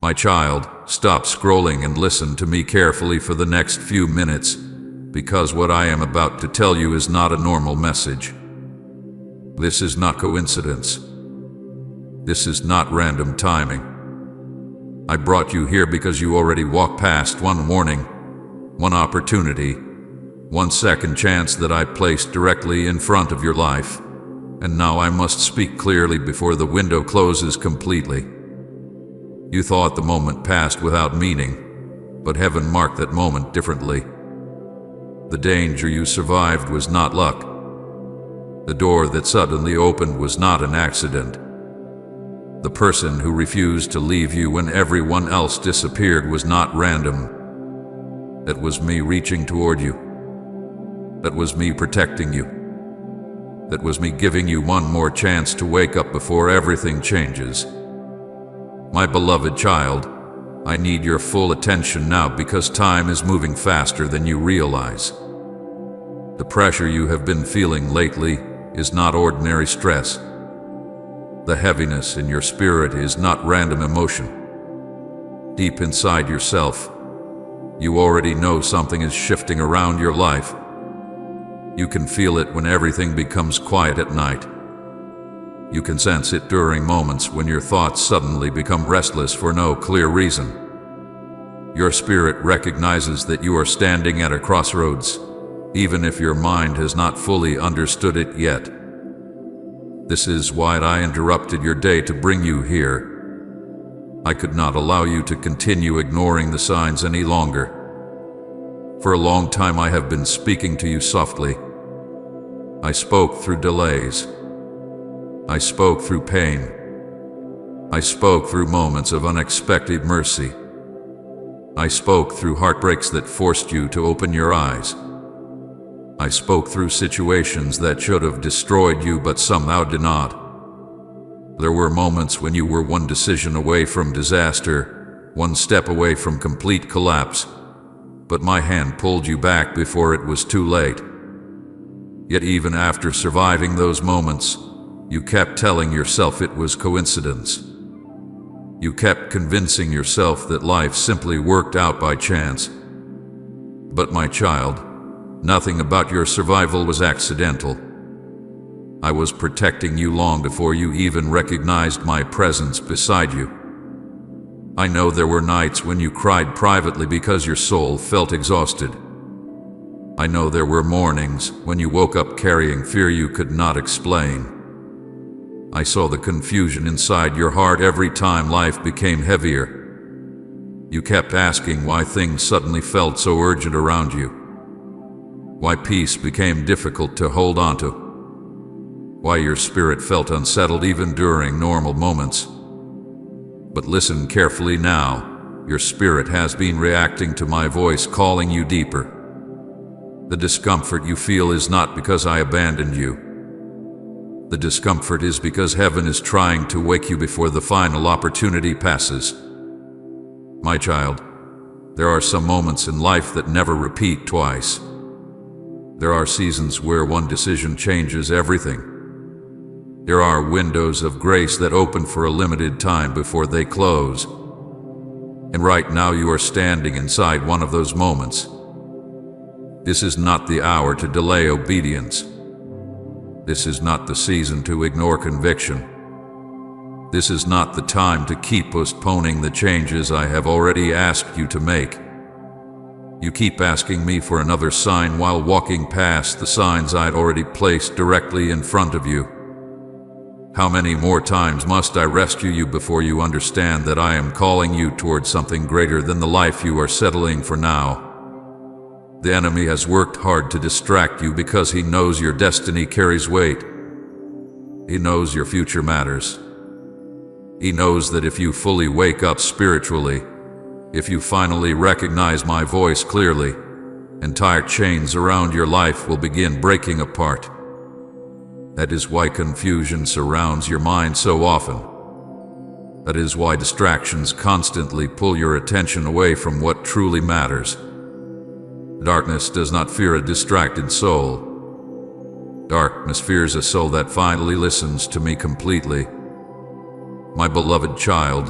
My child, stop scrolling and listen to me carefully for the next few minutes, because what I am about to tell you is not a normal message. This is not coincidence. This is not random timing. I brought you here because you already walked past one warning, one opportunity, 1 second chance that I placed directly in front of your life, and now I must speak clearly before the window closes completely. You thought the moment passed without meaning, but heaven marked that moment differently. The danger you survived was not luck. The door that suddenly opened was not an accident. The person who refused to leave you when everyone else disappeared was not random. That was me reaching toward you. That was me protecting you. That was me giving you one more chance to wake up before everything changes. My beloved child, I need your full attention now because time is moving faster than you realize. The pressure you have been feeling lately is not ordinary stress. The heaviness in your spirit is not random emotion. Deep inside yourself, you already know something is shifting around your life. You can feel it when everything becomes quiet at night. You can sense it during moments when your thoughts suddenly become restless for no clear reason. Your spirit recognizes that you are standing at a crossroads, even if your mind has not fully understood it yet. This is why I interrupted your day to bring you here. I could not allow you to continue ignoring the signs any longer. For a long time I have been speaking to you softly. I spoke through delays. I spoke through pain. I spoke through moments of unexpected mercy. I spoke through heartbreaks that forced you to open your eyes. I spoke through situations that should have destroyed you but somehow did not. There were moments when you were one decision away from disaster, one step away from complete collapse, but my hand pulled you back before it was too late. Yet even after surviving those moments, you kept telling yourself it was coincidence. You kept convincing yourself that life simply worked out by chance. But my child, nothing about your survival was accidental. I was protecting you long before you even recognized my presence beside you. I know there were nights when you cried privately because your soul felt exhausted. I know there were mornings when you woke up carrying fear you could not explain. I saw the confusion inside your heart every time life became heavier. You kept asking why things suddenly felt so urgent around you. Why peace became difficult to hold on to. Why your spirit felt unsettled even during normal moments. But listen carefully now. Your spirit has been reacting to my voice calling you deeper. The discomfort you feel is not because I abandoned you. The discomfort is because heaven is trying to wake you before the final opportunity passes. My child, there are some moments in life that never repeat twice. There are seasons where one decision changes everything. There are windows of grace that open for a limited time before they close. And right now you are standing inside one of those moments. This is not the hour to delay obedience. This is not the season to ignore conviction. This is not the time to keep postponing the changes I have already asked you to make. You keep asking me for another sign while walking past the signs I'd already placed directly in front of you. How many more times must I rescue you before you understand that I am calling you towards something greater than the life you are settling for now? The enemy has worked hard to distract you because he knows your destiny carries weight. He knows your future matters. He knows that if you fully wake up spiritually, if you finally recognize my voice clearly, entire chains around your life will begin breaking apart. That is why confusion surrounds your mind so often. That is why distractions constantly pull your attention away from what truly matters. Darkness does not fear a distracted soul. Darkness fears a soul that finally listens to me completely. My beloved child,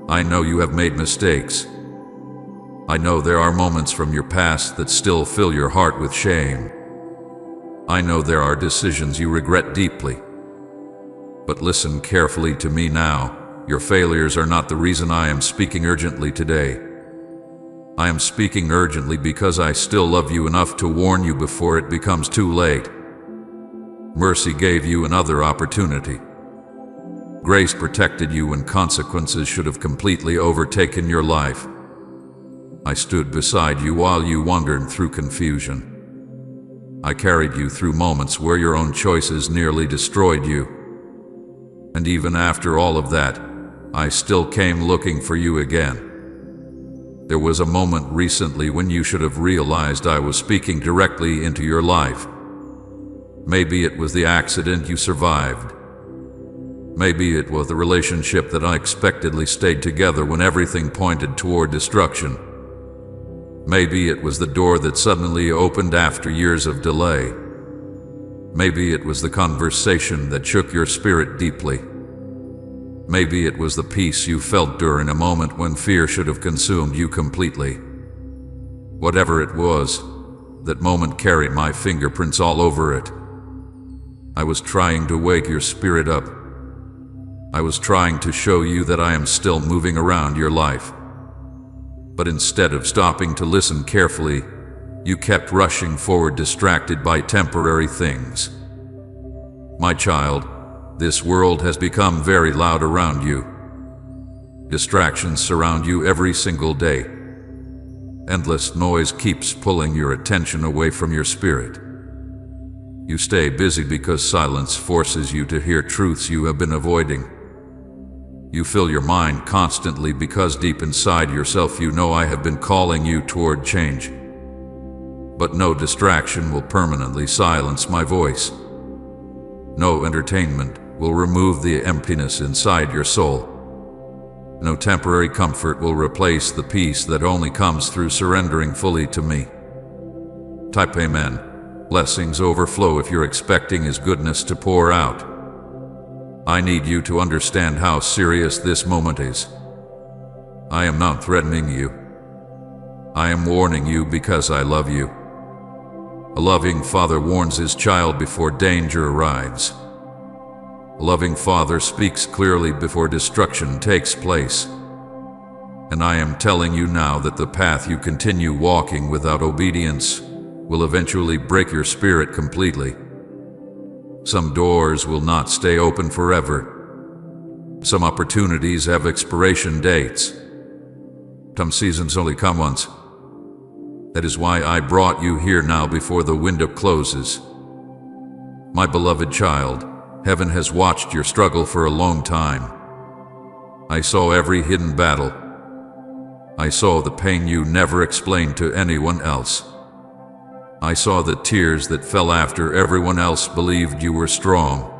I know you have made mistakes. I know there are moments from your past that still fill your heart with shame. I know there are decisions you regret deeply. But listen carefully to me now. Your failures are not the reason I am speaking urgently today. I am speaking urgently because I still love you enough to warn you before it becomes too late. Mercy gave you another opportunity. Grace protected you when consequences should have completely overtaken your life. I stood beside you while you wandered through confusion. I carried you through moments where your own choices nearly destroyed you. And even after all of that, I still came looking for you again. There was a moment recently when you should have realized I was speaking directly into your life. Maybe it was the accident you survived. Maybe it was the relationship that unexpectedly stayed together when everything pointed toward destruction. Maybe it was the door that suddenly opened after years of delay. Maybe it was the conversation that shook your spirit deeply. Maybe it was the peace you felt during a moment when fear should have consumed you completely. Whatever it was, that moment carried my fingerprints all over it. I was trying to wake your spirit up. I was trying to show you that I am still moving around your life. But instead of stopping to listen carefully, you kept rushing forward, distracted by temporary things. My child, this world has become very loud around you. Distractions surround you every single day. Endless noise keeps pulling your attention away from your spirit. You stay busy because silence forces you to hear truths you have been avoiding. You fill your mind constantly because deep inside yourself you know I have been calling you toward change. But no distraction will permanently silence my voice. No entertainment will remove the emptiness inside your soul. No temporary comfort will replace the peace that only comes through surrendering fully to me. Type Amen. Blessings overflow if you're expecting His goodness to pour out. I need you to understand how serious this moment is. I am not threatening you. I am warning you because I love you. A loving father warns his child before danger arrives. A loving father speaks clearly before destruction takes place. And I am telling you now that the path you continue walking without obedience will eventually break your spirit completely. Some doors will not stay open forever. Some opportunities have expiration dates. Some seasons only come once. That is why I brought you here now before the window closes. My beloved child, heaven has watched your struggle for a long time. I saw every hidden battle. I saw the pain you never explained to anyone else. I saw the tears that fell after everyone else believed you were strong.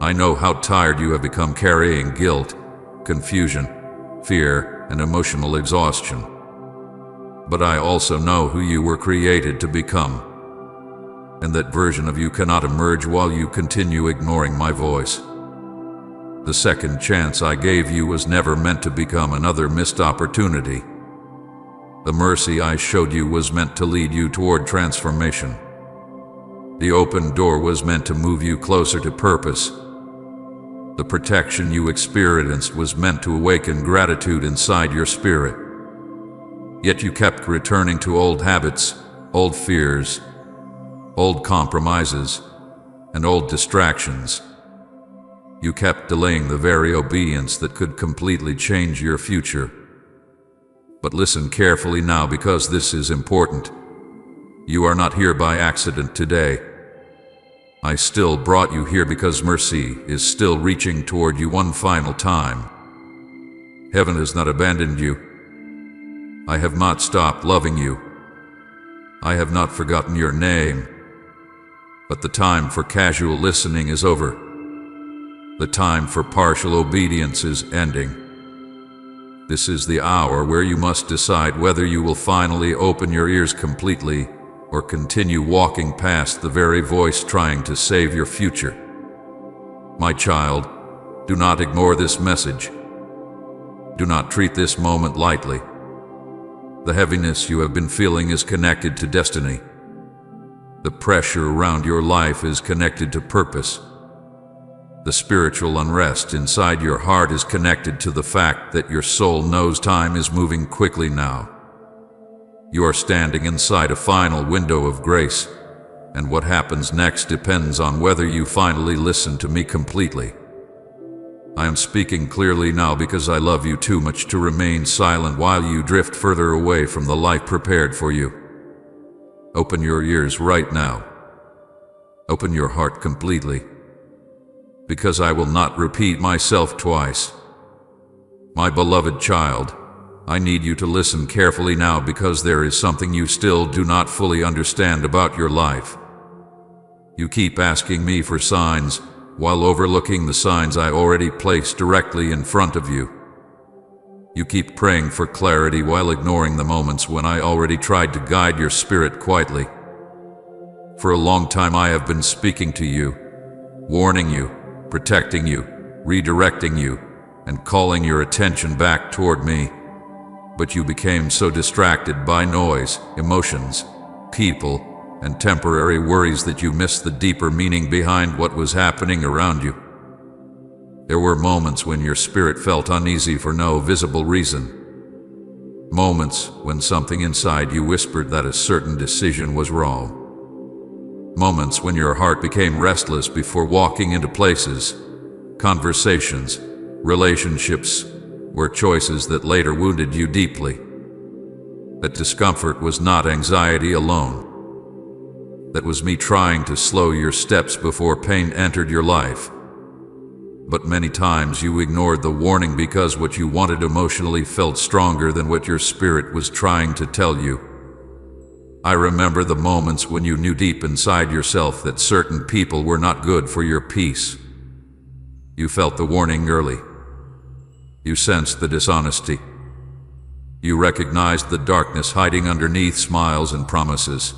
I know how tired you have become carrying guilt, confusion, fear, and emotional exhaustion. But I also know who you were created to become. And that version of you cannot emerge while you continue ignoring my voice. The second chance I gave you was never meant to become another missed opportunity. The mercy I showed you was meant to lead you toward transformation. The open door was meant to move you closer to purpose. The protection you experienced was meant to awaken gratitude inside your spirit. Yet you kept returning to old habits, old fears, old compromises, and old distractions. You kept delaying the very obedience that could completely change your future. But listen carefully now because this is important. You are not here by accident today. I still brought you here because mercy is still reaching toward you one final time. Heaven has not abandoned you. I have not stopped loving you. I have not forgotten your name. But the time for casual listening is over. The time for partial obedience is ending. This is the hour where you must decide whether you will finally open your ears completely or continue walking past the very voice trying to save your future. My child, do not ignore this message. Do not treat this moment lightly. The heaviness you have been feeling is connected to destiny. The pressure around your life is connected to purpose. The spiritual unrest inside your heart is connected to the fact that your soul knows time is moving quickly now. You are standing inside a final window of grace, and what happens next depends on whether you finally listen to me completely. I am speaking clearly now because I love you too much to remain silent while you drift further away from the life prepared for you. Open your ears right now. Open your heart completely, because I will not repeat myself twice. My beloved child, I need you to listen carefully now because there is something you still do not fully understand about your life. You keep asking me for signs, while overlooking the signs I already placed directly in front of you. You keep praying for clarity while ignoring the moments when I already tried to guide your spirit quietly. For a long time I have been speaking to you, warning you, protecting you, redirecting you, and calling your attention back toward me. But you became so distracted by noise, emotions, people, and temporary worries that you missed the deeper meaning behind what was happening around you. There were moments when your spirit felt uneasy for no visible reason. Moments when something inside you whispered that a certain decision was wrong. Moments when your heart became restless before walking into places, conversations, relationships, or choices that later wounded you deeply. That discomfort was not anxiety alone. That was me trying to slow your steps before pain entered your life. But many times you ignored the warning because what you wanted emotionally felt stronger than what your spirit was trying to tell you. I remember the moments when you knew deep inside yourself that certain people were not good for your peace. You felt the warning early. You sensed the dishonesty. You recognized the darkness hiding underneath smiles and promises.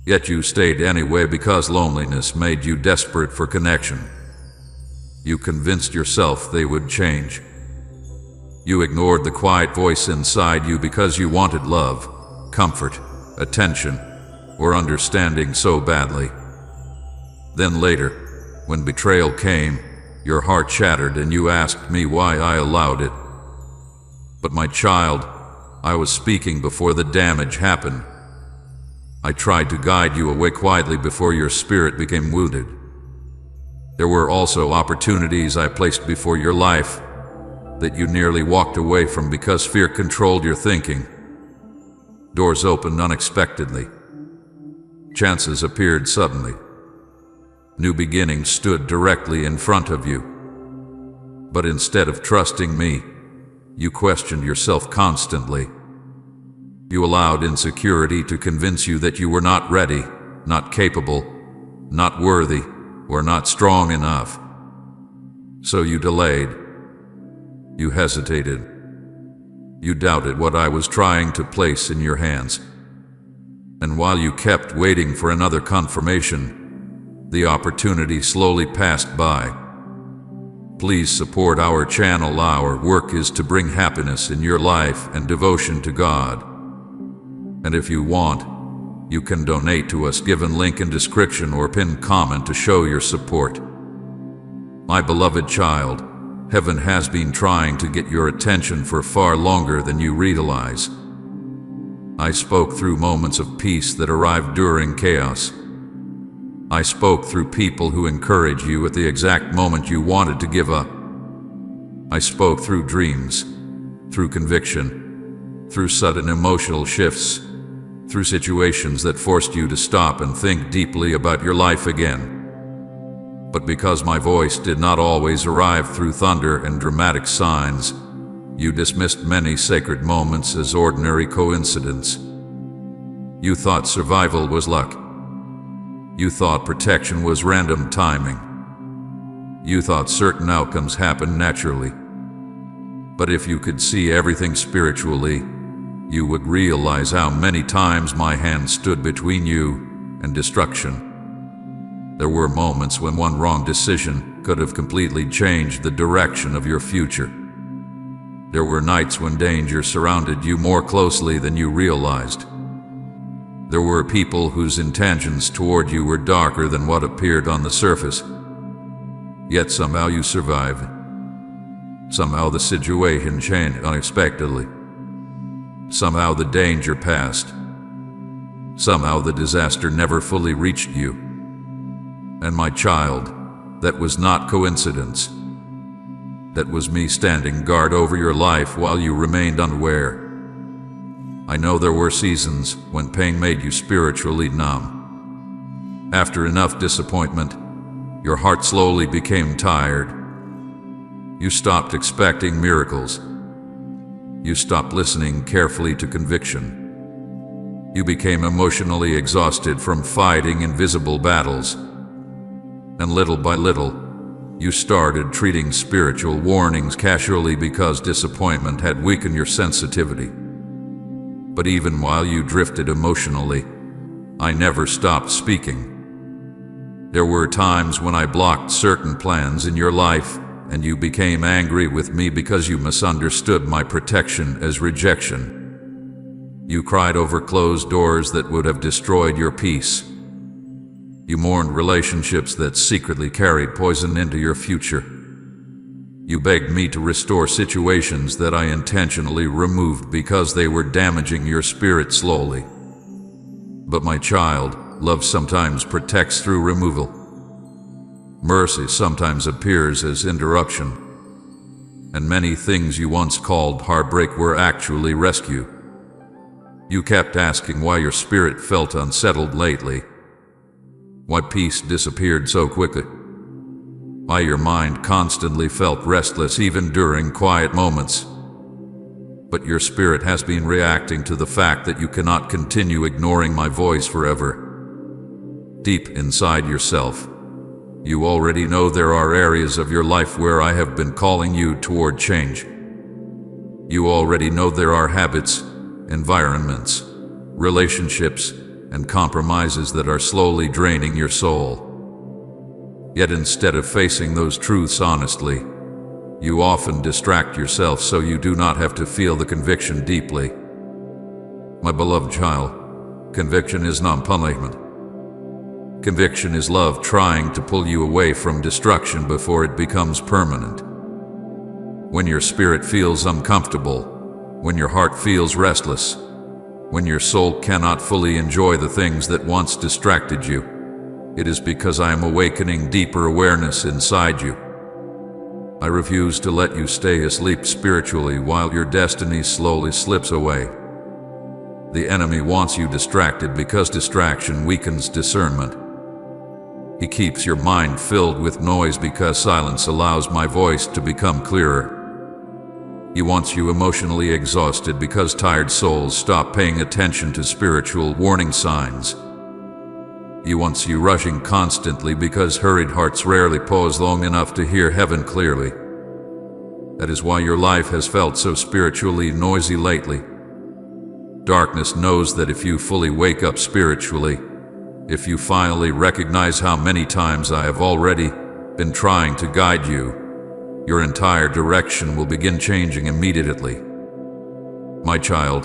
Yet you stayed anyway because loneliness made you desperate for connection. You convinced yourself they would change. You ignored the quiet voice inside you because you wanted love, comfort, attention, or understanding so badly. Then later, when betrayal came, your heart shattered and you asked me why I allowed it. But my child, I was speaking before the damage happened. I tried to guide you away quietly before your spirit became wounded. There were also opportunities I placed before your life that you nearly walked away from because fear controlled your thinking. Doors opened unexpectedly. Chances appeared suddenly. New beginnings stood directly in front of you. But instead of trusting me, you questioned yourself constantly. You allowed insecurity to convince you that you were not ready, not capable, not worthy, or not strong enough. So you delayed. You hesitated. You doubted what I was trying to place in your hands. And while you kept waiting for another confirmation, the opportunity slowly passed by. Please support our channel. Our work is to bring happiness in your life and devotion to God. And if you want, you can donate to us, given link in description or pinned comment to show your support. My beloved child, heaven has been trying to get your attention for far longer than you realize. I spoke through moments of peace that arrived during chaos. I spoke through people who encouraged you at the exact moment you wanted to give up. I spoke through dreams, through conviction, through sudden emotional shifts, through situations that forced you to stop and think deeply about your life again. But because my voice did not always arrive through thunder and dramatic signs, you dismissed many sacred moments as ordinary coincidence. You thought survival was luck. You thought protection was random timing. You thought certain outcomes happened naturally. But if you could see everything spiritually, you would realize how many times my hand stood between you and destruction. There were moments when one wrong decision could have completely changed the direction of your future. There were nights when danger surrounded you more closely than you realized. There were people whose intentions toward you were darker than what appeared on the surface. Yet somehow you survived. Somehow the situation changed unexpectedly. Somehow the danger passed. Somehow the disaster never fully reached you. And my child, that was not coincidence. That was me standing guard over your life while you remained unaware. I know there were seasons when pain made you spiritually numb. After enough disappointment, your heart slowly became tired. You stopped expecting miracles. You stopped listening carefully to conviction. You became emotionally exhausted from fighting invisible battles. And little by little, you started treating spiritual warnings casually because disappointment had weakened your sensitivity. But even while you drifted emotionally, I never stopped speaking. There were times when I blocked certain plans in your life, and you became angry with me because you misunderstood my protection as rejection. You cried over closed doors that would have destroyed your peace. You mourned relationships that secretly carried poison into your future. You begged me to restore situations that I intentionally removed because they were damaging your spirit slowly. But my child, love sometimes protects through removal. Mercy sometimes appears as interruption. And many things you once called heartbreak were actually rescue. You kept asking why your spirit felt unsettled lately. Why peace disappeared so quickly. Why your mind constantly felt restless even during quiet moments. But your spirit has been reacting to the fact that you cannot continue ignoring my voice forever. Deep inside yourself, you already know there are areas of your life where I have been calling you toward change. You already know there are habits, environments, relationships, and compromises that are slowly draining your soul. Yet instead of facing those truths honestly, you often distract yourself so you do not have to feel the conviction deeply. My beloved child, conviction is not punishment. Conviction is love trying to pull you away from destruction before it becomes permanent. When your spirit feels uncomfortable, when your heart feels restless, when your soul cannot fully enjoy the things that once distracted you, it is because I am awakening deeper awareness inside you. I refuse to let you stay asleep spiritually while your destiny slowly slips away. The enemy wants you distracted because distraction weakens discernment. He keeps your mind filled with noise because silence allows my voice to become clearer. He wants you emotionally exhausted because tired souls stop paying attention to spiritual warning signs. He wants you rushing constantly because hurried hearts rarely pause long enough to hear heaven clearly. That is why your life has felt so spiritually noisy lately. Darkness knows that if you fully wake up spiritually, if you finally recognize how many times I have already been trying to guide you, your entire direction will begin changing immediately. My child,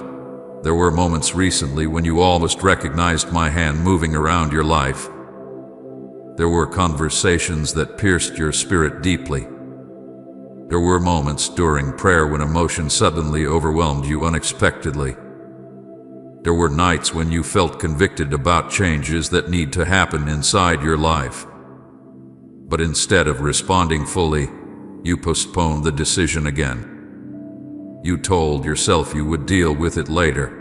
there were moments recently when you almost recognized my hand moving around your life. There were conversations that pierced your spirit deeply. There were moments during prayer when emotion suddenly overwhelmed you unexpectedly. There were nights when you felt convicted about changes that need to happen inside your life. But instead of responding fully, you postponed the decision again. You told yourself you would deal with it later.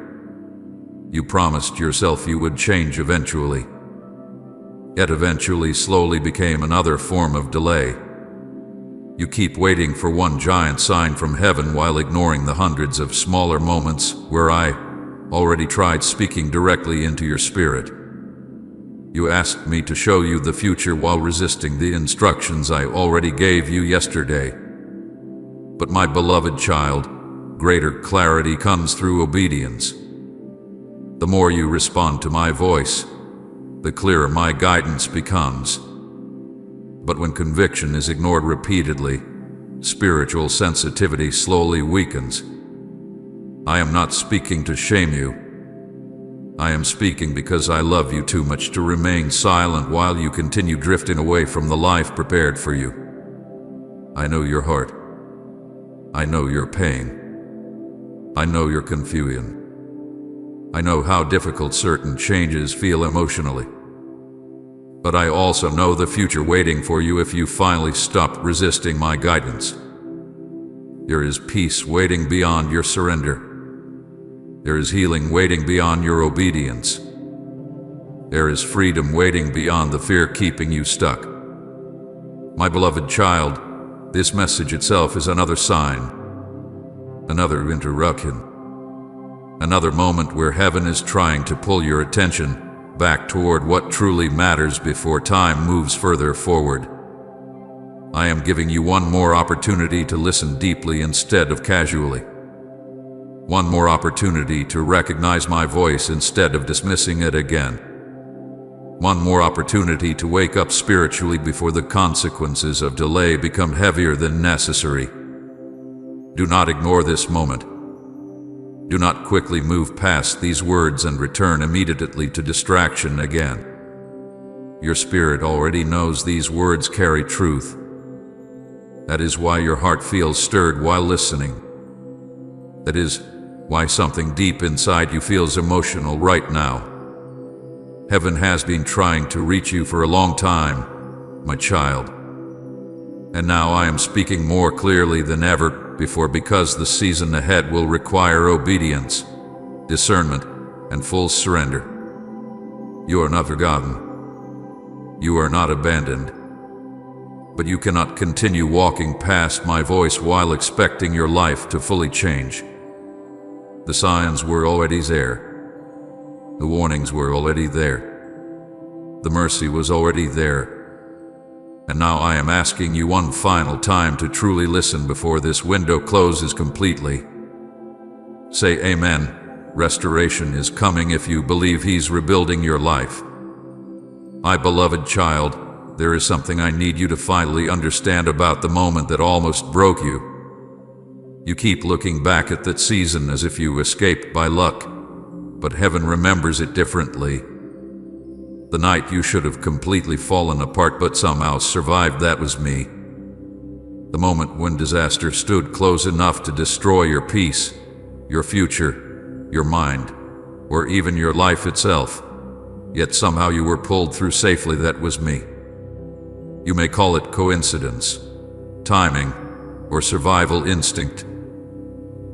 You promised yourself you would change eventually. Yet eventually slowly became another form of delay. You keep waiting for one giant sign from heaven while ignoring the hundreds of smaller moments where I already tried speaking directly into your spirit. You asked me to show you the future while resisting the instructions I already gave you yesterday. But my beloved child, greater clarity comes through obedience. The more you respond to my voice, the clearer my guidance becomes. But when conviction is ignored repeatedly, spiritual sensitivity slowly weakens. I am not speaking to shame you. I am speaking because I love you too much to remain silent while you continue drifting away from the life prepared for you. I know your heart. I know your pain. I know your confusion. I know how difficult certain changes feel emotionally. But I also know the future waiting for you if you finally stop resisting my guidance. There is peace waiting beyond your surrender. There is healing waiting beyond your obedience. There is freedom waiting beyond the fear keeping you stuck. My beloved child, this message itself is another sign, another interruption, another moment where heaven is trying to pull your attention back toward what truly matters before time moves further forward. I am giving you one more opportunity to listen deeply instead of casually. One more opportunity to recognize my voice instead of dismissing it again. One more opportunity to wake up spiritually before the consequences of delay become heavier than necessary. Do not ignore this moment. Do not quickly move past these words and return immediately to distraction again. Your spirit already knows these words carry truth. That is why your heart feels stirred while listening. That is why something deep inside you feels emotional right now. Heaven has been trying to reach you for a long time, my child. And now I am speaking more clearly than ever before because the season ahead will require obedience, discernment, and full surrender. You are not forgotten. You are not abandoned. But you cannot continue walking past my voice while expecting your life to fully change. The signs were already there. The warnings were already there. The mercy was already there. And now I am asking you one final time to truly listen before this window closes completely. Say amen. Restoration is coming if you believe He's rebuilding your life. My beloved child, there is something I need you to finally understand about the moment that almost broke you. You keep looking back at that season as if you escaped by luck, but heaven remembers it differently. The night you should have completely fallen apart but somehow survived, that was me. The moment when disaster stood close enough to destroy your peace, your future, your mind, or even your life itself, yet somehow you were pulled through safely, that was me. You may call it coincidence, timing, or survival instinct.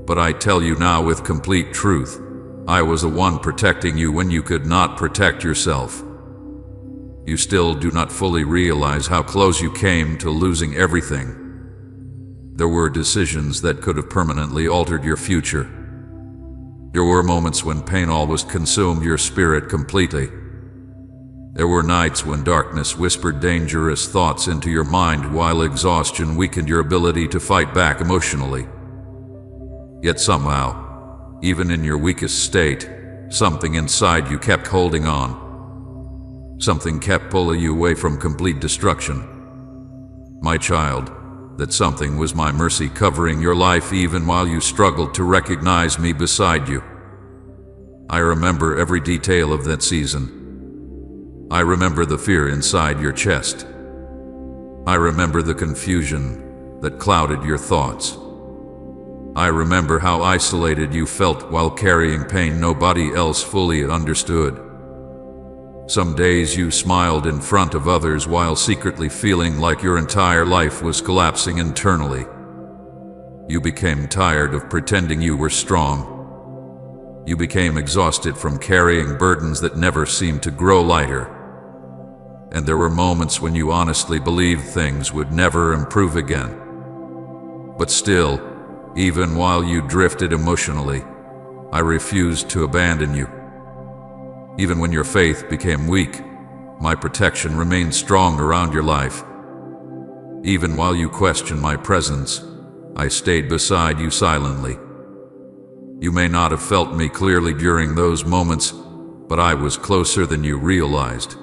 But I tell you now with complete truth, I was the one protecting you when you could not protect yourself. You still do not fully realize how close you came to losing everything. There were decisions that could have permanently altered your future. There were moments when pain almost consumed your spirit completely. There were nights when darkness whispered dangerous thoughts into your mind while exhaustion weakened your ability to fight back emotionally. Yet somehow, even in your weakest state, something inside you kept holding on. Something kept pulling you away from complete destruction. My child, that something was my mercy covering your life even while you struggled to recognize me beside you. I remember every detail of that season. I remember the fear inside your chest. I remember the confusion that clouded your thoughts. I remember how isolated you felt while carrying pain nobody else fully understood. Some days you smiled in front of others while secretly feeling like your entire life was collapsing internally. You became tired of pretending you were strong. You became exhausted from carrying burdens that never seemed to grow lighter. And there were moments when you honestly believed things would never improve again. But still, even while you drifted emotionally, I refused to abandon you. Even when your faith became weak, my protection remained strong around your life. Even while you questioned my presence, I stayed beside you silently. You may not have felt me clearly during those moments, but I was closer than you realized.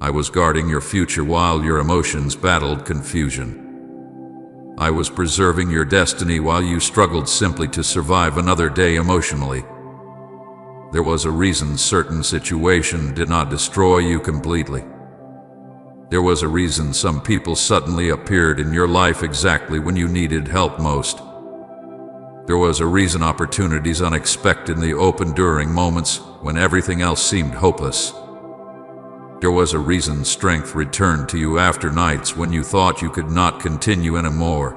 I was guarding your future while your emotions battled confusion. I was preserving your destiny while you struggled simply to survive another day emotionally. There was a reason certain situation did not destroy you completely. There was a reason some people suddenly appeared in your life exactly when you needed help most. There was a reason opportunities unexpectedly opened during moments when everything else seemed hopeless. There was a reason strength returned to you after nights when you thought you could not continue anymore.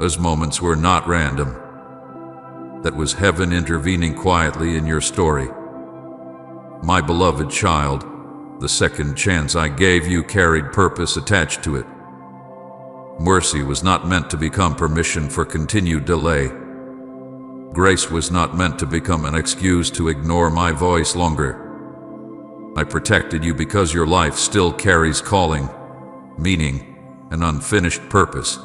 Those moments were not random. That was heaven intervening quietly in your story. My beloved child, the second chance I gave you carried purpose attached to it. Mercy was not meant to become permission for continued delay. Grace was not meant to become an excuse to ignore my voice longer. I protected you because your life still carries calling, meaning, and unfinished purpose.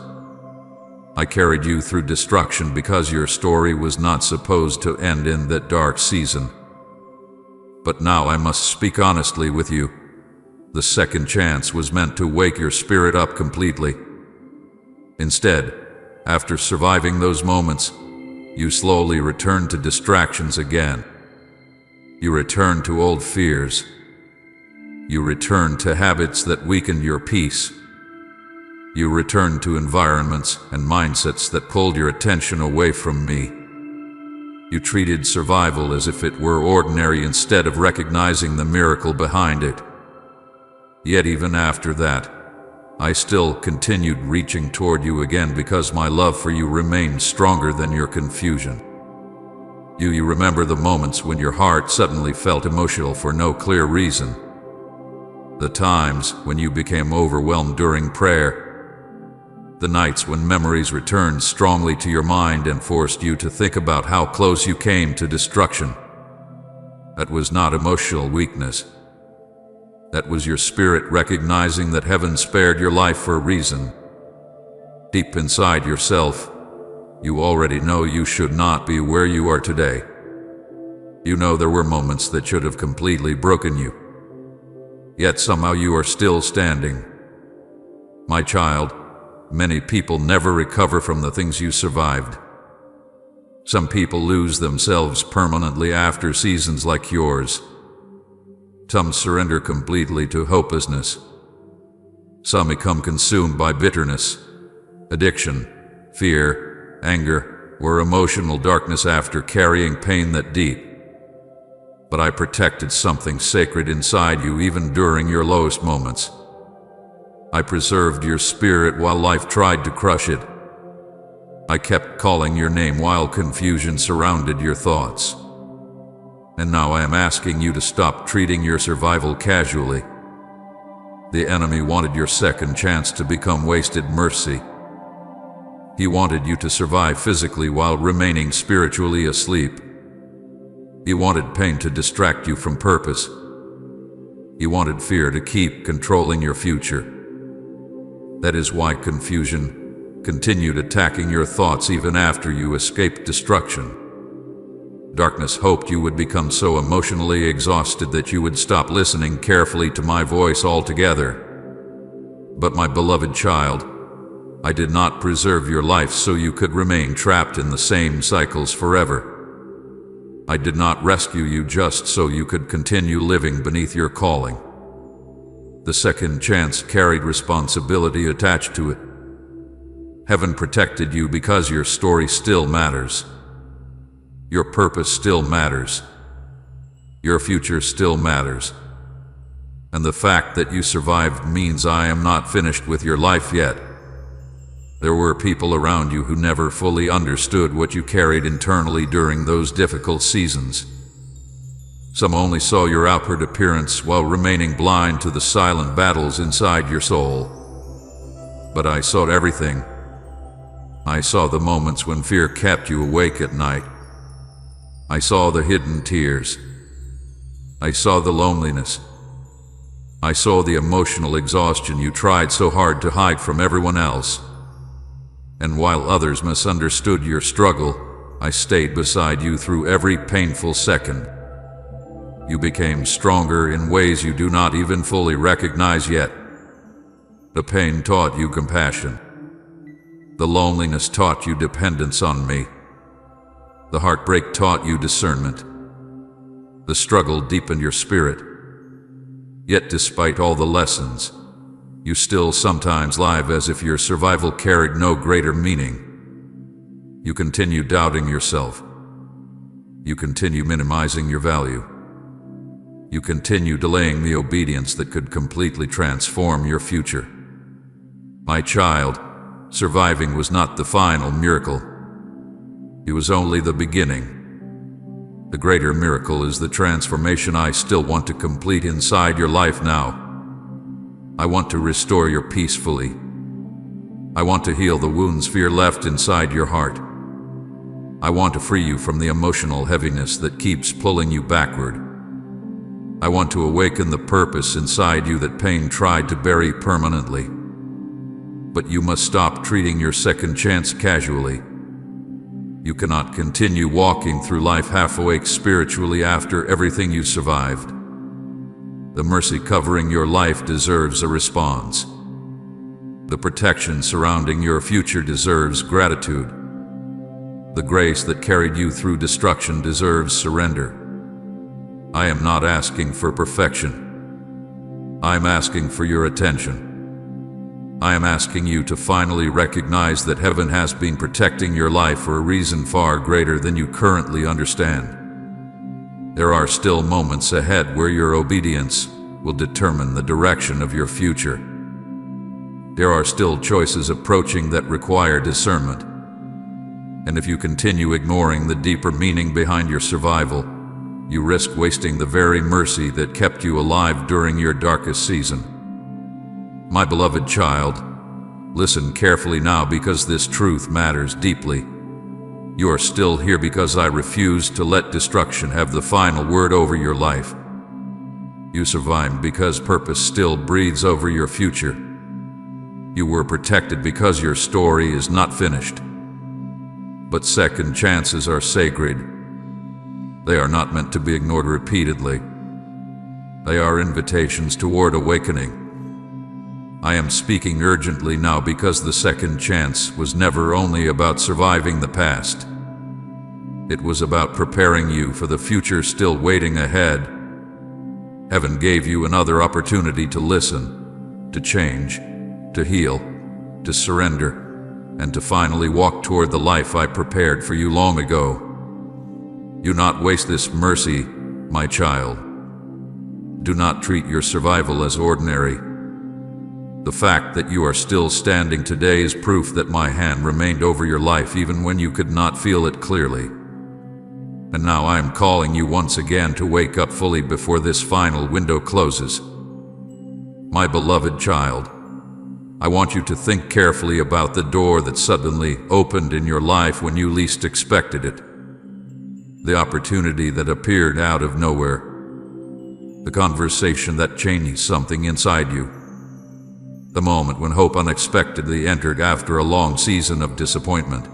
I carried you through destruction because your story was not supposed to end in that dark season. But now I must speak honestly with you. The second chance was meant to wake your spirit up completely. Instead, after surviving those moments, you slowly returned to distractions again. You returned to old fears. You returned to habits that weakened your peace. You returned to environments and mindsets that pulled your attention away from me. You treated survival as if it were ordinary instead of recognizing the miracle behind it. Yet even after that, I still continued reaching toward you again because my love for you remained stronger than your confusion. You remember the moments when your heart suddenly felt emotional for no clear reason. The times when you became overwhelmed during prayer. The nights when memories returned strongly to your mind and forced you to think about how close you came to destruction. That was not emotional weakness. That was your spirit recognizing that heaven spared your life for a reason. Deep inside yourself, you already know you should not be where you are today. You know there were moments that should have completely broken you. Yet somehow you are still standing. My child, many people never recover from the things you survived. Some people lose themselves permanently after seasons like yours. Some surrender completely to hopelessness. Some become consumed by bitterness, addiction, fear, anger, or emotional darkness after carrying pain that deep. But I protected something sacred inside you even during your lowest moments. I preserved your spirit while life tried to crush it. I kept calling your name while confusion surrounded your thoughts. And now I am asking you to stop treating your survival casually. The enemy wanted your second chance to become wasted mercy. He wanted you to survive physically while remaining spiritually asleep. He wanted pain to distract you from purpose. He wanted fear to keep controlling your future. That is why confusion continued attacking your thoughts even after you escaped destruction. Darkness hoped you would become so emotionally exhausted that you would stop listening carefully to my voice altogether. But my beloved child, I did not preserve your life so you could remain trapped in the same cycles forever. I did not rescue you just so you could continue living beneath your calling. The second chance carried responsibility attached to it. Heaven protected you because your story still matters. Your purpose still matters. Your future still matters. And the fact that you survived means I am not finished with your life yet. There were people around you who never fully understood what you carried internally during those difficult seasons. Some only saw your outward appearance while remaining blind to the silent battles inside your soul. But I saw everything. I saw the moments when fear kept you awake at night. I saw the hidden tears. I saw the loneliness. I saw the emotional exhaustion you tried so hard to hide from everyone else. And while others misunderstood your struggle, I stayed beside you through every painful second. You became stronger in ways you do not even fully recognize yet. The pain taught you compassion. The loneliness taught you dependence on me. The heartbreak taught you discernment. The struggle deepened your spirit. Yet despite all the lessons, you still sometimes live as if your survival carried no greater meaning. You continue doubting yourself. You continue minimizing your value. You continue delaying the obedience that could completely transform your future. My child, surviving was not the final miracle. It was only the beginning. The greater miracle is the transformation I still want to complete inside your life now. I want to restore your peace fully. I want to heal the wounds fear left inside your heart. I want to free you from the emotional heaviness that keeps pulling you backward. I want to awaken the purpose inside you that pain tried to bury permanently. But you must stop treating your second chance casually. You cannot continue walking through life half-awake spiritually after everything you survived. The mercy covering your life deserves a response. The protection surrounding your future deserves gratitude. The grace that carried you through destruction deserves surrender. I am not asking for perfection. I'm asking for your attention. I am asking you to finally recognize that heaven has been protecting your life for a reason far greater than you currently understand. There are still moments ahead where your obedience will determine the direction of your future. There are still choices approaching that require discernment. And if you continue ignoring the deeper meaning behind your survival, you risk wasting the very mercy that kept you alive during your darkest season. My beloved child, listen carefully now because this truth matters deeply. You are still here because I refuse to let destruction have the final word over your life. You survived because purpose still breathes over your future. You were protected because your story is not finished. But second chances are sacred. They are not meant to be ignored repeatedly. They are invitations toward awakening. I am speaking urgently now because the second chance was never only about surviving the past. It was about preparing you for the future still waiting ahead. Heaven gave you another opportunity to listen, to change, to heal, to surrender, and to finally walk toward the life I prepared for you long ago. Do not waste this mercy, my child. Do not treat your survival as ordinary. The fact that you are still standing today is proof that my hand remained over your life even when you could not feel it clearly. And now I am calling you once again to wake up fully before this final window closes. My beloved child, I want you to think carefully about the door that suddenly opened in your life when you least expected it. The opportunity that appeared out of nowhere. The conversation that changed something inside you. The moment when hope unexpectedly entered after a long season of disappointment.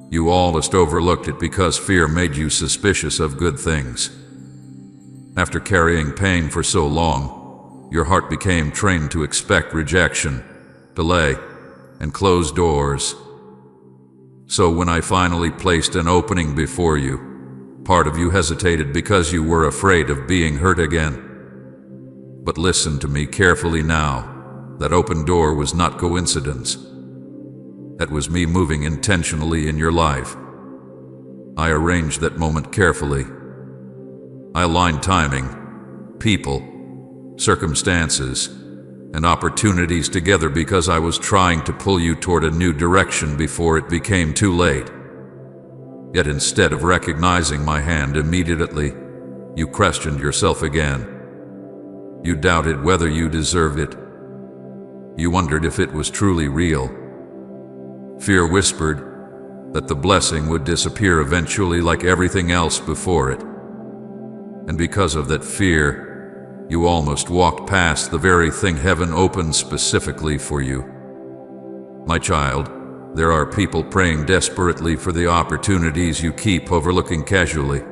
You almost overlooked it because fear made you suspicious of good things. After carrying pain for so long, your heart became trained to expect rejection, delay, and closed doors. So when I finally placed an opening before you, part of you hesitated because you were afraid of being hurt again. But listen to me carefully now. That open door was not coincidence. That was me moving intentionally in your life. I arranged that moment carefully. I aligned timing, people, circumstances, and opportunities together because I was trying to pull you toward a new direction before it became too late. Yet instead of recognizing my hand immediately, you questioned yourself again. You doubted whether you deserved it. You wondered if it was truly real. Fear whispered that the blessing would disappear eventually like everything else before it. And because of that fear, you almost walked past the very thing heaven opened specifically for you. My child, there are people praying desperately for the opportunities you keep overlooking casually.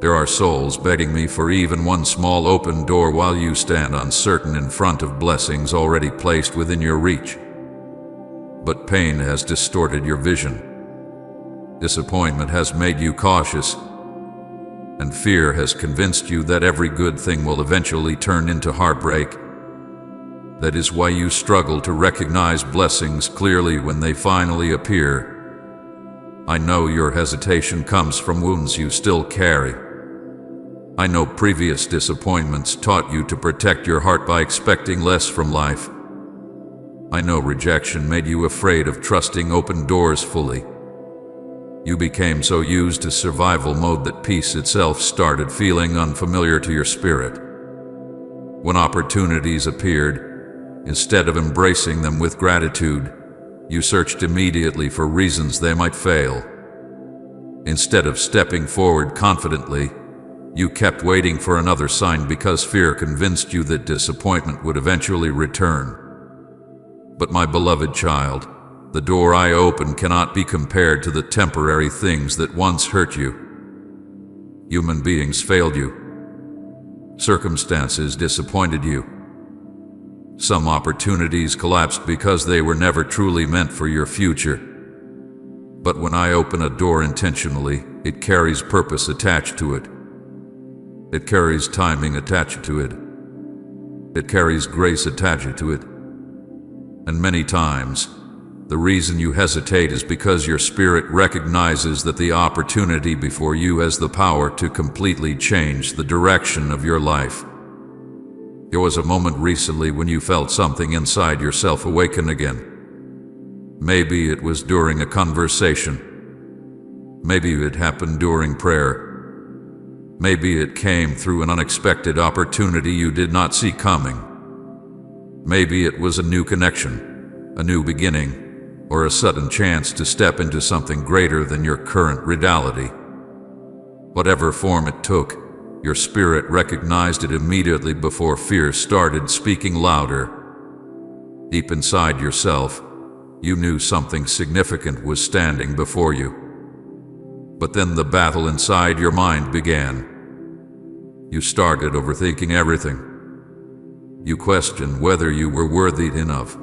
There are souls begging me for even one small open door while you stand uncertain in front of blessings already placed within your reach. But pain has distorted your vision. Disappointment has made you cautious, and fear has convinced you that every good thing will eventually turn into heartbreak. That is why you struggle to recognize blessings clearly when they finally appear. I know your hesitation comes from wounds you still carry. I know previous disappointments taught you to protect your heart by expecting less from life. I know rejection made you afraid of trusting open doors fully. You became so used to survival mode that peace itself started feeling unfamiliar to your spirit. When opportunities appeared, instead of embracing them with gratitude, you searched immediately for reasons they might fail. Instead of stepping forward confidently, you kept waiting for another sign because fear convinced you that disappointment would eventually return. But my beloved child, the door I open cannot be compared to the temporary things that once hurt you. Human beings failed you. Circumstances disappointed you. Some opportunities collapsed because they were never truly meant for your future. But when I open a door intentionally, it carries purpose attached to it. It carries timing attached to it. It carries grace attached to it. And many times, the reason you hesitate is because your spirit recognizes that the opportunity before you has the power to completely change the direction of your life. There was a moment recently when you felt something inside yourself awaken again. Maybe it was during a conversation. Maybe it happened during prayer. Maybe it came through an unexpected opportunity you did not see coming. Maybe it was a new connection, a new beginning, or a sudden chance to step into something greater than your current reality. Whatever form it took, your spirit recognized it immediately before fear started speaking louder. Deep inside yourself, you knew something significant was standing before you. But then the battle inside your mind began. You started overthinking everything. You questioned whether you were worthy enough.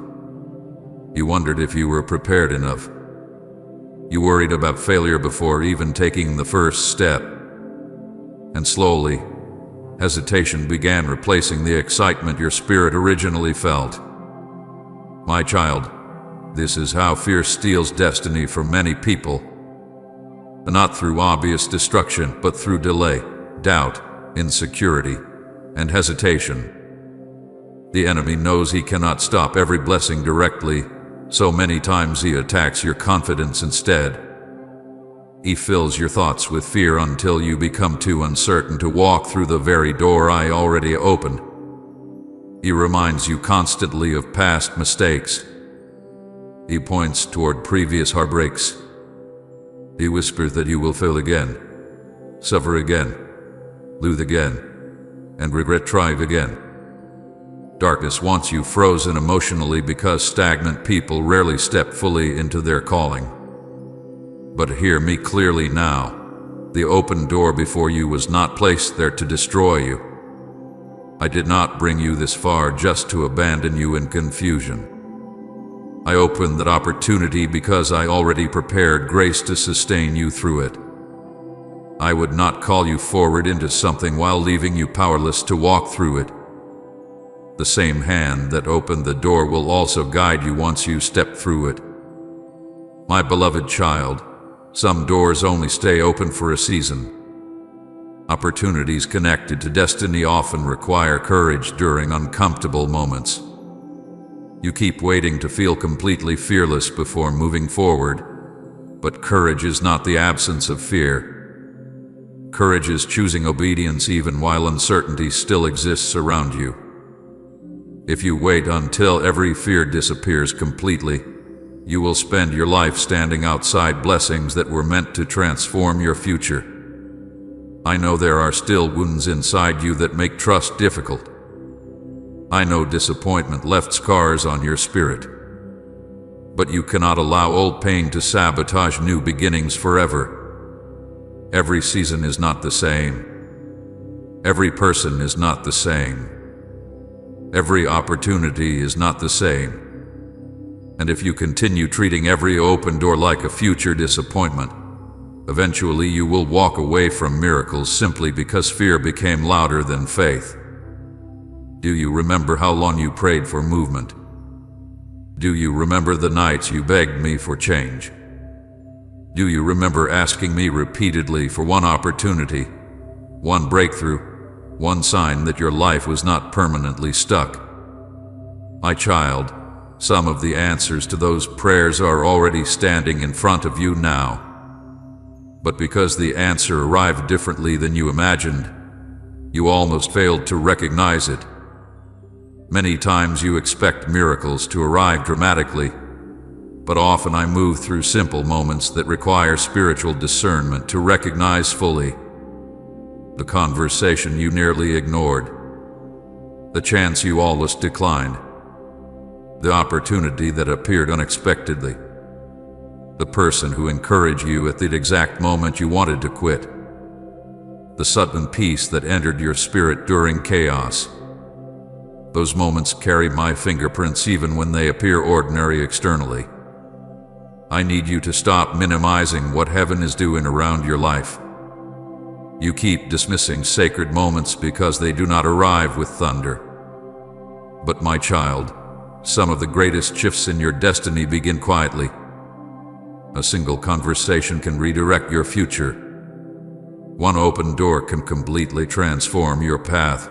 You wondered if you were prepared enough. You worried about failure before even taking the first step. And slowly, hesitation began replacing the excitement your spirit originally felt. My child, this is how fear steals destiny from many people. Not through obvious destruction, but through delay, doubt, insecurity, and hesitation. The enemy knows he cannot stop every blessing directly, so many times he attacks your confidence instead. He fills your thoughts with fear until you become too uncertain to walk through the very door I already opened. He reminds you constantly of past mistakes. He points toward previous heartbreaks. He whispers that you will fail again, suffer again, lose again, and regret trying again. Darkness wants you frozen emotionally because stagnant people rarely step fully into their calling. But hear me clearly now. The open door before you was not placed there to destroy you. I did not bring you this far just to abandon you in confusion. I opened that opportunity because I already prepared grace to sustain you through it. I would not call you forward into something while leaving you powerless to walk through it. The same hand that opened the door will also guide you once you step through it. My beloved child, some doors only stay open for a season. Opportunities connected to destiny often require courage during uncomfortable moments. You keep waiting to feel completely fearless before moving forward, but courage is not the absence of fear. Courage is choosing obedience even while uncertainty still exists around you. If you wait until every fear disappears completely, you will spend your life standing outside blessings that were meant to transform your future. I know there are still wounds inside you that make trust difficult. I know disappointment left scars on your spirit. But you cannot allow old pain to sabotage new beginnings forever. Every season is not the same. Every person is not the same. Every opportunity is not the same. And if you continue treating every open door like a future disappointment, eventually you will walk away from miracles simply because fear became louder than faith. Do you remember how long you prayed for movement? Do you remember the nights you begged me for change? Do you remember asking me repeatedly for one opportunity, one breakthrough, one sign that your life was not permanently stuck? My child, some of the answers to those prayers are already standing in front of you now. But because the answer arrived differently than you imagined, you almost failed to recognize it. Many times you expect miracles to arrive dramatically, but often I move through simple moments that require spiritual discernment to recognize fully. The conversation you nearly ignored, the chance you almost declined, the opportunity that appeared unexpectedly, the person who encouraged you at the exact moment you wanted to quit, the sudden peace that entered your spirit during chaos. Those moments carry my fingerprints even when they appear ordinary externally. I need you to stop minimizing what heaven is doing around your life. You keep dismissing sacred moments because they do not arrive with thunder. But my child, some of the greatest shifts in your destiny begin quietly. A single conversation can redirect your future. One open door can completely transform your path.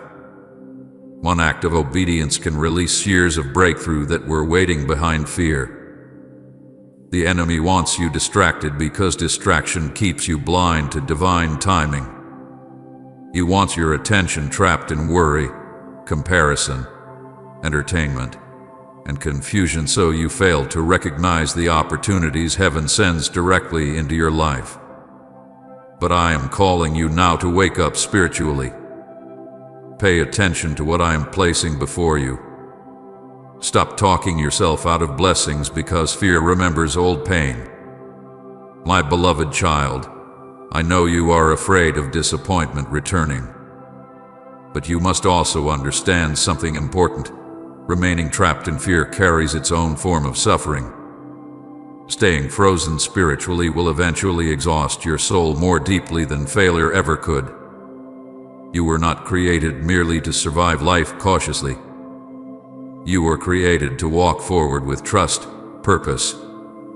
One act of obedience can release years of breakthrough that were waiting behind fear. The enemy wants you distracted because distraction keeps you blind to divine timing. He wants your attention trapped in worry, comparison, entertainment, and confusion so you fail to recognize the opportunities heaven sends directly into your life. But I am calling you now to wake up spiritually. Pay attention to what I am placing before you. Stop talking yourself out of blessings because fear remembers old pain. My beloved child, I know you are afraid of disappointment returning. But you must also understand something important. Remaining trapped in fear carries its own form of suffering. Staying frozen spiritually will eventually exhaust your soul more deeply than failure ever could. You were not created merely to survive life cautiously. You were created to walk forward with trust, purpose,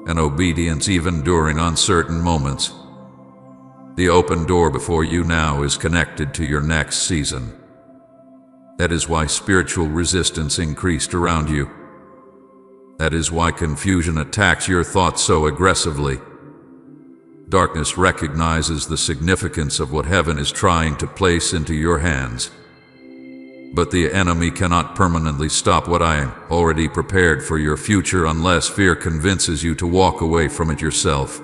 and obedience even during uncertain moments. The open door before you now is connected to your next season. That is why spiritual resistance increased around you. That is why confusion attacks your thoughts so aggressively. Darkness recognizes the significance of what heaven is trying to place into your hands. But the enemy cannot permanently stop what I am already prepared for your future unless fear convinces you to walk away from it yourself.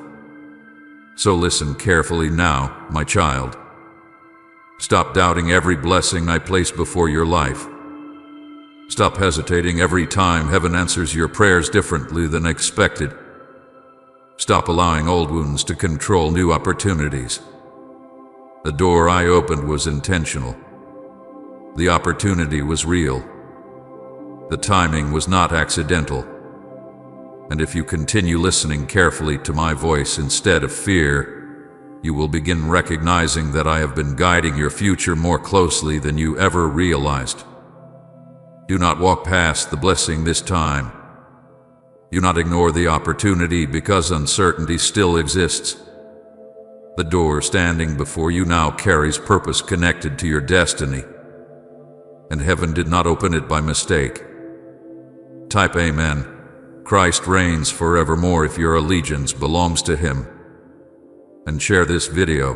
So listen carefully now, my child. Stop doubting every blessing I place before your life. Stop hesitating every time heaven answers your prayers differently than expected. Stop allowing old wounds to control new opportunities. The door I opened was intentional. The opportunity was real. The timing was not accidental. And if you continue listening carefully to my voice instead of fear, you will begin recognizing that I have been guiding your future more closely than you ever realized. Do not walk past the blessing this time. Do not ignore the opportunity because uncertainty still exists. The door standing before you now carries purpose connected to your destiny, and heaven did not open it by mistake. Type Amen. Christ reigns forevermore if your allegiance belongs to Him. And share this video.